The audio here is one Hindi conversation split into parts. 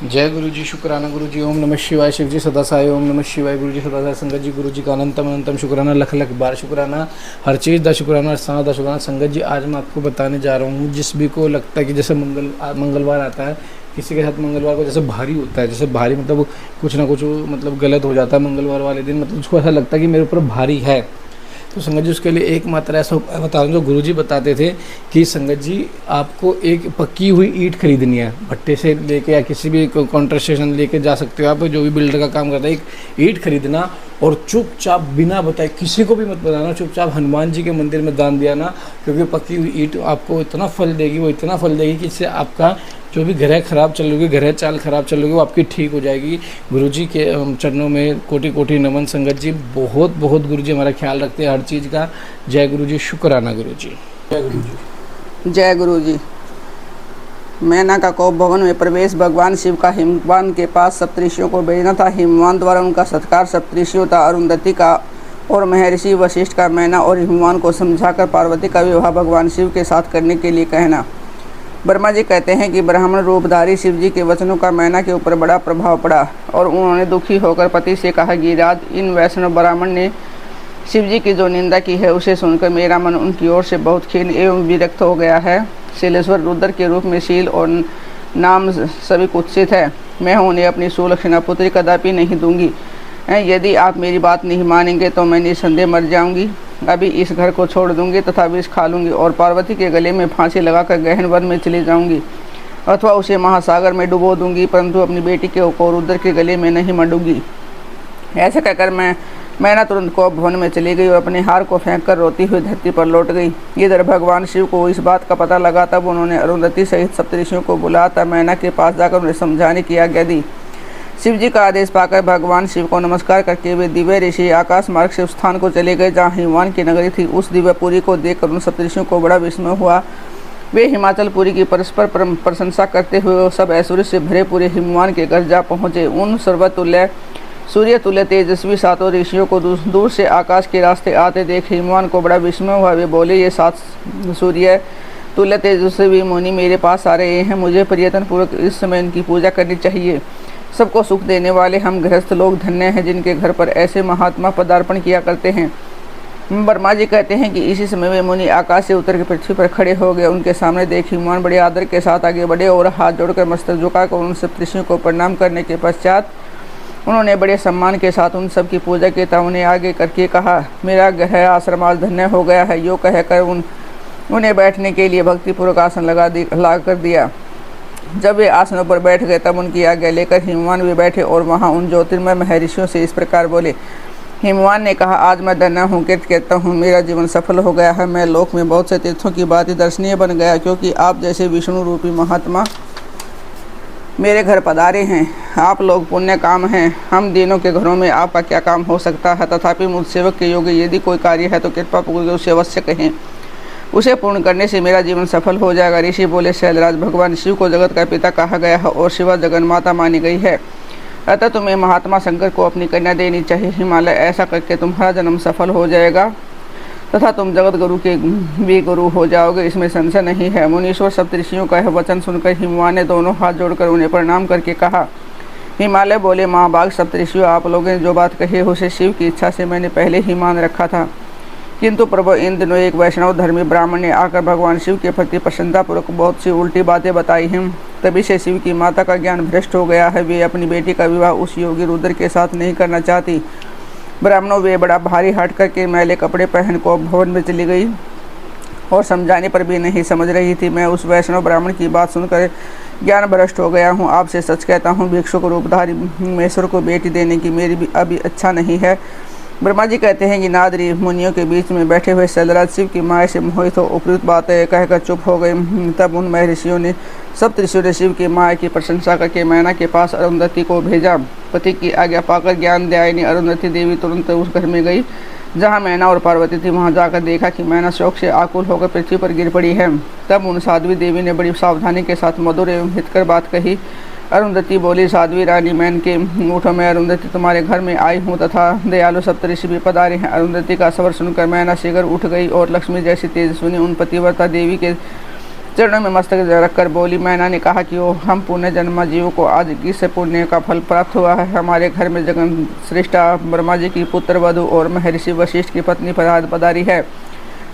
जय गुरु जी, शुक्राना गुरु जी। ओम नमः शिवाय। शिव जी सदा साई। ओम नमः शिवाय। गुरु जी सदा साई। संगत जी, गुरु जी का अनंतम अनंतम शुक्राना, लख लख बार शुक्राना। हर चीज़ का शुक्राना, हर सांस का शुक्राना। संगत जी, आज मैं आपको बताने जा रहा हूँ, जिस भी को लगता है कि जैसे मंगलवार आता है, किसी के साथ मंगलवार को जैसे भारी होता है, जैसे भारी मतलब कुछ ना कुछ मतलब गलत हो जाता है मंगलवार वाले दिन, मतलब उसको ऐसा लगता है कि मेरे ऊपर भारी है। तो संगत जी, उसके लिए एकमात्र ऐसा उपाय बता रहा हूँ जो गुरुजी बताते थे कि संगत जी, आपको एक पक्की हुई ईंट खरीदनी है, भट्टे से लेके या किसी भी काउंटर स्टेशन लेके जा सकते हो आप, जो भी बिल्डर का काम करता है। एक ईंट खरीदना और चुपचाप बिना बताए, किसी को भी मत बताना, चुपचाप हनुमान जी के मंदिर में दान दिया ना, क्योंकि पक्की हुई ईंट आपको इतना फल देगी, वो इतना फल देगी कि इससे आपका जो भी ग्रह खराब चल रही है, ग्रह चाल खराब चल रही है, वो आपकी ठीक हो जाएगी। गुरुजी के चरणों में कोटि कोटि नमन। संगत जी, बहुत बहुत गुरुजी हमारा ख्याल रखते हैं हर चीज़ का। जय गुरु जी, शुक्राना गुरु जी। जय गुरु जी। जय गुरु जी। मैना का कोप भवन में प्रवेश। भगवान शिव का हिमवान के पास सप्तऋषियों को भेजना था। हिमवान द्वारा उनका सत्कार सप्तऋषियों था। अरुंधति का और महर्षि वशिष्ठ का मैना और हिमवान को समझाकर पार्वती का विवाह भगवान शिव के साथ करने के लिए कहना। ब्रह्मा जी कहते हैं कि ब्राह्मण रूपधारी शिव जी के वचनों का मैना के ऊपर बड़ा प्रभाव पड़ा और उन्होंने दुखी होकर पति से कहा, गिरिराज, इन वैष्णव ब्राह्मण ने शिव जी की जो निंदा की है उसे सुनकर मेरा मन उनकी ओर से बहुत खीन एवं विरक्त हो गया है। शैलेश्वर रुद्र के रूप में शील और नाम सभी कुत्सित है। मैं उन्हें अपनी सुलक्षणा पुत्री कदापि नहीं दूंगी। यदि आप मेरी बात नहीं मानेंगे तो मैं निसंदेह मर जाऊंगी। अभी इस घर को छोड़ दूंगी तथा विष खा लूंगी और पार्वती के गले में फांसी लगाकर गहन वन में चली जाऊंगी, अथवा उसे महासागर में डुबो दूंगी, परंतु अपनी बेटी को रुद्र के गले में नहीं मरूंगी। ऐसे कहकर मैना तुरंत कोप भवन में चली गई और अपने हार को फेंककर रोती हुई धरती पर लौट गई। इधर भगवान शिव को इस बात का पता लगा, तब उन्होंने अरुंधति सहित सप्तऋषियों को बुलाया। मैना के पास जाकर उन्हें समझाने की आज्ञा दी। शिव जी का आदेश पाकर भगवान शिव को नमस्कार करके वे दिव्य ऋषि आकाश मार्ग से उस स्थान को चले गए जहाँ हिमवान की नगरी थी। उस दिव्यपुरी को देखकर उन सप्तऋषियों को बड़ा विस्मय हुआ। वे हिमाचलपुरी की परस्पर प्रशंसा करते हुए सब ऐश्वर्य से भरे पूरे हिमवान के घर जा पहुँचे। उन सर्वतुल्य सूर्य तुल्य तेजस्वी सातों ऋषियों को दूर से आकाश के रास्ते आते देख हिमवान को बड़ा विस्मय हुआ। वे बोले, ये 7 सूर्य तुल्य तेजस्वी मुनि मेरे पास आ रहे हैं। मुझे प्रयत्न पूर्वक इस समय इनकी पूजा करनी चाहिए। सबको सुख देने वाले हम गृहस्थ लोग धन्य हैं जिनके घर पर ऐसे महात्मा पदार्पण किया करते हैं। ब्रह्मा जी कहते हैं कि इसी समय वे मुनि आकाश से उतर के पृथ्वी पर खड़े हो गए। उनके सामने देख हिमवान बड़े आदर के साथ आगे बढ़े और हाथ जोड़कर मस्तक झुकाकर उन सप्तऋषियों को प्रणाम करने के पश्चात उन्होंने बड़े सम्मान के साथ उन सब की पूजा की तथा उन्हें आगे करके कहा, मेरा गृह आश्रम आज धन्य हो गया है। यो कहकर उन्हें बैठने के लिए भक्तिपूर्वक आसन ला कर दिया। जब वे आसनों पर बैठ गए तब उनकी आज्ञा लेकर हिमवान भी बैठे और वहाँ उन ज्योतिर्मय महर्षियों से इस प्रकार बोले। हिमवान ने कहा, आज मैं धन्य हूँ, कृत कहता हूँ, मेरा जीवन सफल हो गया है। मैं लोक में बहुत से तीर्थों की बात दर्शनीय बन गया, क्योंकि आप जैसे विष्णु रूपी महात्मा मेरे घर पधारे हैं। आप लोग पुण्य काम हैं। हम दीनों के घरों में आपका क्या काम हो सकता है। तथापि मुझ सेवक के योग्य यदि कोई कार्य है तो कृपा पूर्वक उसे अवश्य कहें। उसे पूर्ण करने से मेरा जीवन सफल हो जाएगा। ऋषि बोले, शैलराज, भगवान शिव को जगत का पिता कहा गया है और शिवा जगन्माता मानी गई है, अतः तुम्हें महात्मा शंकर को अपनी कन्या देनी चाहिए। हिमालय, ऐसा करके तुम्हारा जन्म सफल हो जाएगा तथा तुम जगत गुरु के भी गुरु हो जाओगे, इसमें संशय नहीं है। मुनीश्वर सप्तऋषियों का यह वचन सुनकर हिमवान ने दोनों हाथ जोड़कर उन्हें प्रणाम करके कहा। हिमालय बोले, महाभाग सप्तऋषियों, आप लोगों ने जो बात कही है उसे शिव की इच्छा से मैंने पहले ही मान रखा था, किंतु प्रभु इन दिनों एक वैष्णव धर्मी ब्राह्मण ने आकर भगवान शिव के प्रति प्रसन्नतापूर्वक बहुत सी उल्टी बातें बताई हैं। तभी से शिव की माता का ज्ञान भ्रष्ट हो गया है। वे अपनी बेटी का विवाह उस योगी रुद्र के साथ नहीं करना चाहती। ब्राह्मणों, वे बड़ा भारी हट करके मैले कपड़े पहन को भवन में चली गई और समझाने पर भी नहीं समझ रही थी। मैं उस वैष्णव ब्राह्मण की बात सुनकर ज्ञान भ्रष्ट हो गया हूँ। आपसे सच कहता हूँ, भिक्षुक रूपधारी महेश्वर को बेटी देने की मेरी भी अभी अच्छा नहीं है। ब्रह्मा जी कहते हैं कि नादरी मुनियों के बीच में बैठे हुए शैलराज शिव की माया से मोहित हो उपयुक्त बातें कहकर चुप हो गए। तब उन महर्षियों ने सप्तऋषियों ने शिव की माया की प्रशंसा करके मैना के पास अरुंधति को भेजा। पति की आज्ञा पाकर ज्ञान दयायिनी अरुंधति देवी तुरंत उस घर में गई जहाँ मैना और पार्वती थी। वहाँ जाकर देखा कि मैना शोक से आकुल होकर पृथ्वी पर गिर पड़ी है। तब उन साध्वी देवी ने बड़ी सावधानी के साथ मधुर एवं हितकर बात कही। अरुंधति बोली, साध्वी रानी, मैन के ऊँटों में अरुंधति तुम्हारे घर में आई हूँ तथा दयालु सप्तऋषि भी पधारे हैं। अरुंधति का स्वर सुनकर मैना शीघ्र उठ गई और लक्ष्मी जैसी तेजस्विनी उन पतिव्रता देवी के चरणों में मस्तक रखकर बोली। मैना ने कहा कि ओ हम पुण्य जन्मा जीवों को आज इससे पुण्य का फल प्राप्त हुआ है। हमारे घर में जगन श्रेष्ठा ब्रह्मा जी की पुत्र वधु और महर्षि वशिष्ठ की पत्नी पधारी है।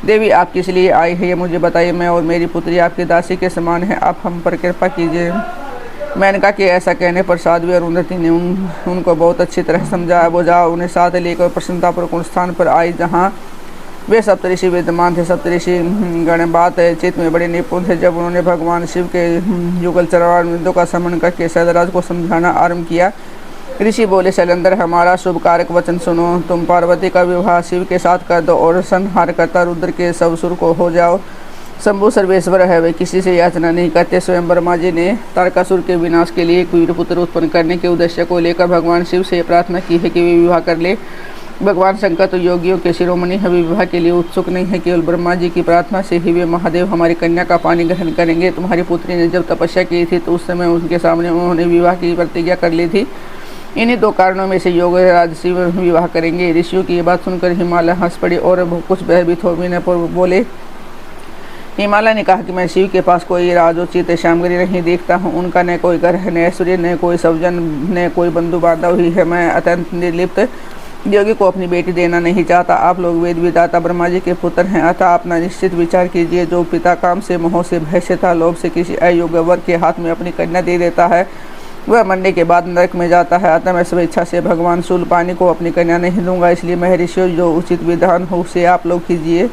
देवी आप किस लिए आई है ये मुझे बताइए। मैं और मेरी पुत्री आपकी दासी के समान है, आप हम पर कृपा कीजिए। मेनका के ऐसा कहने पर साध्वी अरुंधति ने उनको बहुत अच्छी तरह समझाया। बुझा उन्हें साथ लेकर प्रसन्नतापूर्वक उस स्थान पर आई जहाँ वे सप्तऋषि विद्यमान थे। सप्तऋषि गण बात चित्त में बड़े निपुण थे। जब उन्होंने भगवान शिव के युगल चरणारविंदों का समन करके शैलराज को समझाना आरंभ किया। ऋषि बोले, शैलेंद्र हमारा शुभ कारक वचन सुनो। तुम पार्वती का विवाह शिव के साथ कर दो और संहार करता रुद्र के सवसुर को हो जाओ। शंभु सर्वेश्वर है, वे किसी से याचना नहीं करते। स्वयं ब्रह्मा जी ने तारकासुर के विनाश के लिए एक वीर पुत्र उत्पन्न करने के उद्देश्य को लेकर भगवान शिव से प्रार्थना की है कि वे विवाह कर ले। भगवान शंकर तो योगियों के शिरोमणि है, विवाह के लिए उत्सुक नहीं है। केवल ब्रह्मा जी की प्रार्थना से ही वे महादेव हमारी कन्या का पानी ग्रहण करेंगे। तुम्हारी पुत्री ने जब तपस्या की थी तो उस समय उनके सामने उन्होंने विवाह की प्रतिज्ञा कर ली थी। इन्हीं दो कारणों में से योगराज शिव विवाह करेंगे। ऋषियों की ये बात सुनकर हिमालय हंस पड़ी और कुछ भयभीत हो विनय पर बोले। हिमालय ने कहा कि मैं शिव के पास कोई राजोचित श्यामगिरी नहीं देखता हूँ। उनका न कोई घर है, न ऐश्वर्य, न कोई सवजन, न कोई बंधु बांधव ही है। मैं अत्यंत निर्लिप्त योगी को अपनी बेटी देना नहीं चाहता। आप लोग वेद विदाता ब्रह्मा जी के पुत्र हैं, अतः अपना निश्चित विचार कीजिए। जो पिता काम से, मोह से, भय से था, लोभ से किसी अयोग्य वर के हाथ में अपनी कन्या दे देता है, वह मरने के बाद नरक में जाता है। अतः मैं स्वेच्छा से भगवान शूलपाणी को अपनी कन्या नहीं दूंगा। इसलिए महर्षियों जो उचित विधान हो उसे आप लोग कीजिए।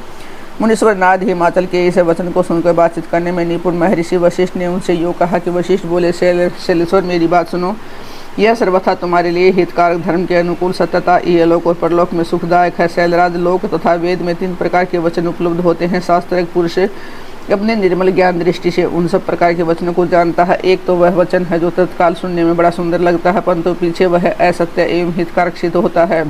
मुनीश्वर नारद हिमाचल के इस वचन को सुनकर बातचीत करने में निपुण महर्षि वशिष्ठ ने उनसे योग कहा कि वशिष्ठ बोले, शैलेश्वर मेरी बात सुनो। यह सर्वथा तुम्हारे लिए हितकारक, धर्म के अनुकूल, सत्यता इहलोक और परलोक में सुखदायक है। शैलराज लोक तथा वेद में 3 प्रकार के वचन उपलब्ध होते हैं। शास्त्रज्ञ पुरुष अपने निर्मल ज्ञान दृष्टि से उन सब प्रकार के वचनों को जानता है। एक तो वह वचन है जो तत्काल सुनने में बड़ा सुंदर लगता है, परंतु पीछे वह असत्य एवं हितकारक सिद्ध होता है।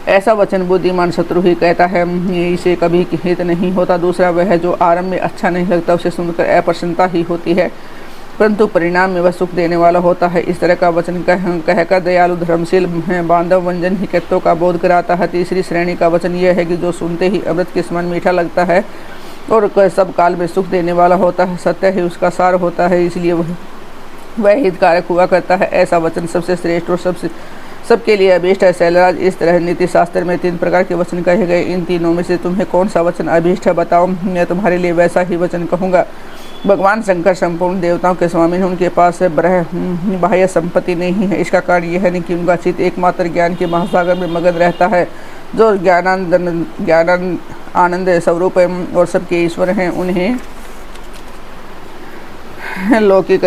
ऐसा वचन बुद्धिमान शत्रु ही कहता है, इसे कभी हित नहीं होता। दूसरा वह है जो आरंभ में अच्छा नहीं लगता, उसे सुनकर अप्रसन्नता ही होती है, परंतु परिणाम में वह सुख देने वाला होता है। इस तरह का वचन कहकर दयालु धर्मशील बांधव वंजन हितत्व का बोध कराता है। तीसरी श्रेणी का वचन यह है कि जो सुनते ही अमृत के समान मीठा लगता है और सब काल में सुख देने वाला होता है। सत्य ही उसका सार होता है, इसलिए वह हितकारक हुआ करता है। ऐसा वचन सबसे श्रेष्ठ और सबके लिए अभीष्ट है। शैलराज, इस तरह नीति शास्त्र में 3 प्रकार के वचन कहे गए। इन तीनों में से तुम्हें कौन सा वचन अभीष्ट है बताओ, मैं तुम्हारे लिए वैसा ही वचन कहूँगा। भगवान शंकर संपूर्ण देवताओं के स्वामी हैं, उनके पास बाह्य संपत्ति नहीं है। इसका कारण यह है कि उनका चित्त एकमात्र ज्ञान के महासागर में मगन रहता है। जो ज्ञानानंद आनंद स्वरूप और सबके ईश्वर हैं, उन्हें लौकिक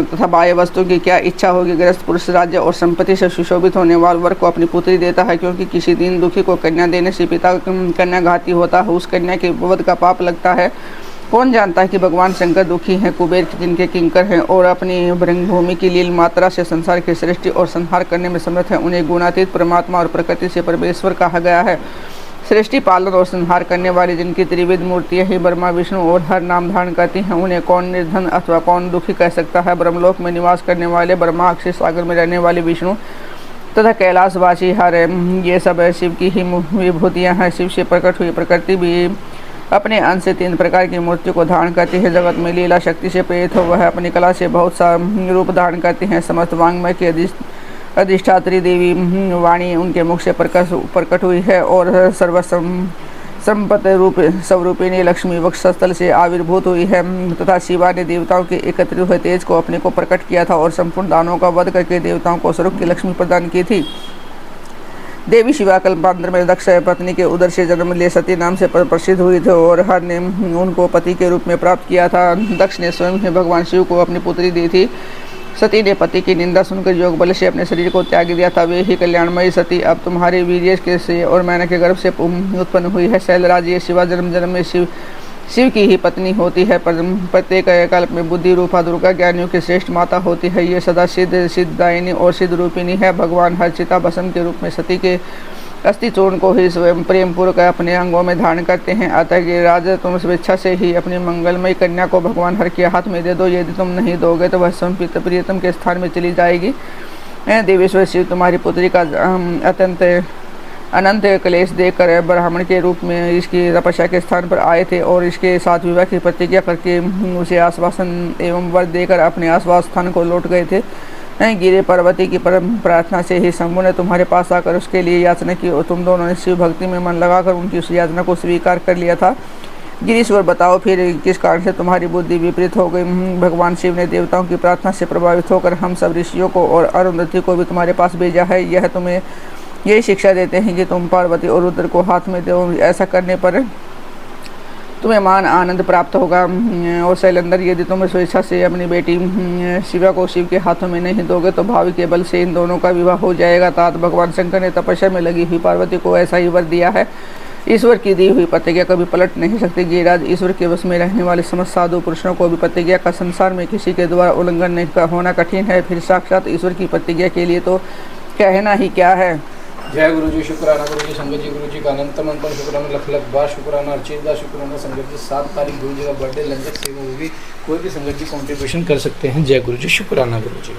तथा बाह्य वस्तु की क्या इच्छा होगी। गृहस्थ पुरुष राज्य और संपत्ति से सुशोभित होने वाले वर को अपनी पुत्री देता है, क्योंकि किसी दीन दुखी को कन्या देने से पिता कन्या घाती होता है, उस कन्या के वध का पाप लगता है। कौन जानता है कि भगवान शंकर दुखी हैं, कुबेर जिनके किंकर हैं और अपनी भृंगभूमि की लील मात्रा से संसार की सृष्टि और संहार करने में समर्थ हैं। उन्हें गुणातीत परमात्मा और प्रकृति से परमेश्वर कहा गया है। सृष्टि पालन और संहार करने वाली जिनकी त्रिविध मूर्तियां ही ब्रह्मा विष्णु और हर नाम धारण करती हैं, उन्हें कौन निर्धन अथवा कौन दुखी कह सकता है। ब्रह्मलोक में निवास करने वाले ब्रह्मा, अक्षय सागर में रहने वाले विष्णु तथा कैलाशवासी हर, ये सब शिव की ही विभूतियाँ हैं। शिव से प्रकट हुई प्रकृति भी अपने अंश से 3 प्रकार की मूर्तियों को धारण करती है। जगत में लीला शक्ति से प्रेरित हो वह अपनी कला से बहुत सा रूप धारण करती हैं। समस्त वांग्मय की अधिष्ठात्री देवी वाणी उनके मुख से प्रकट हुई है और संपत्ति रूप स्वरूपिणी लक्ष्मी वक्षस्थल से आविर्भूत हुई है तथा शिवा ने देवताओं के एकत्रित हुए तेज को अपने को प्रकट किया था और संपूर्ण दानों का वध करके देवताओं को स्वर्ग की लक्ष्मी प्रदान की थी। देवी शिवा कल्पांतर में दक्ष पत्नी के उदर से जन्म ले सती नाम से प्रसिद्ध हुई थी और हर ने उनको पति के रूप में प्राप्त किया था। दक्ष ने स्वयं ही भगवान शिव को अपनी पुत्री दी थी। सती ने पति की निंदा सुनकर योग बल से अपने शरीर को त्याग दिया था। वे ही कल्याणमयी सती अब तुम्हारे वीर्य के से और मैना के गर्भ से उत्पन्न हुई है। शैलराज, ये शिवा जन्म जन्म में शिव की ही पत्नी होती है। प्रत्येक कल्प में बुद्धि रूपा दुर्गा ज्ञानियों की श्रेष्ठ माता होती है। ये सदा सिद्धदायिनी और सिद्ध रूपिणी है। भगवान हर चिता भस्म के रूप में सती के अस्थि चूर्ण को ही स्वयं प्रेम पूर्वक अपने अंगों में धारण करते हैं। अतः कि राजा, तुम स्वेच्छा से ही अपनी मंगलमयी कन्या को भगवान हर के हाथ में दे दो। यदि तुम नहीं दोगे तो वह स्वयं प्रियतम के स्थान में चली जाएगी। देवेश्वर शिव तुम्हारी पुत्री का अत्यंत अनंत क्लेश देखकर ब्राह्मण के रूप में इसकी तपस्या के स्थान पर आए थे और इसके साथ विवाह की प्रतिज्ञा करके उसे आश्वासन एवं वर देकर अपने आश्वास स्थान को लौट गए थे। गिरे पार्वती की परम प्रार्थना से ही शंभु ने तुम्हारे पास आकर उसके लिए याचना की और तुम दोनों ने शिव भक्ति में मन लगाकर उनकी उस याचना को स्वीकार कर लिया था। गिरीश्वर बताओ फिर किस कारण से तुम्हारी बुद्धि विपरीत हो गई। भगवान शिव ने देवताओं की प्रार्थना से प्रभावित होकर हम सब ऋषियों को और अरुंधति को भी तुम्हारे पास भेजा है। यह तुम्हें यही शिक्षा देते हैं कि तुम पार्वती और रुद्र को हाथ में दो। ऐसा करने पर तुम्हें मान आनंद प्राप्त होगा। और शैलेंद्र, यदि तुम स्वेच्छा से अपनी बेटी शिवा को शिव के हाथों में नहीं दोगे तो भावी के बल से इन दोनों का विवाह हो जाएगा। तात भगवान शंकर ने तपस्या में लगी हुई पार्वती को ऐसा ही वर दिया है। ईश्वर की दी हुई प्रतिज्ञा कभी पलट नहीं सकती। गिरिराज, ईश्वर के वश में रहने वाले समस्त साधु पुरुषों को भी प्रतिज्ञा का संसार में किसी के द्वारा उल्लंघन नहीं होना कठिन है, फिर साक्षात ईश्वर की प्रतिज्ञा के लिए तो कहना ही क्या है। जय गुरु जी, शुक्राना गुरु जी, संगत जी गुरु जी का अनंत मंत्र, शुक्राना लख लख बार, शुक्राना अर्चित बार, शुक्राना संगत जी। 7 तारीख गुरु जी का बर्थडे, लंगर सेवा होगी। कोई भी संगत जी कॉन्ट्रीब्यूशन कर सकते हैं। जय गुरु जी, शुक्राना गुरु जी।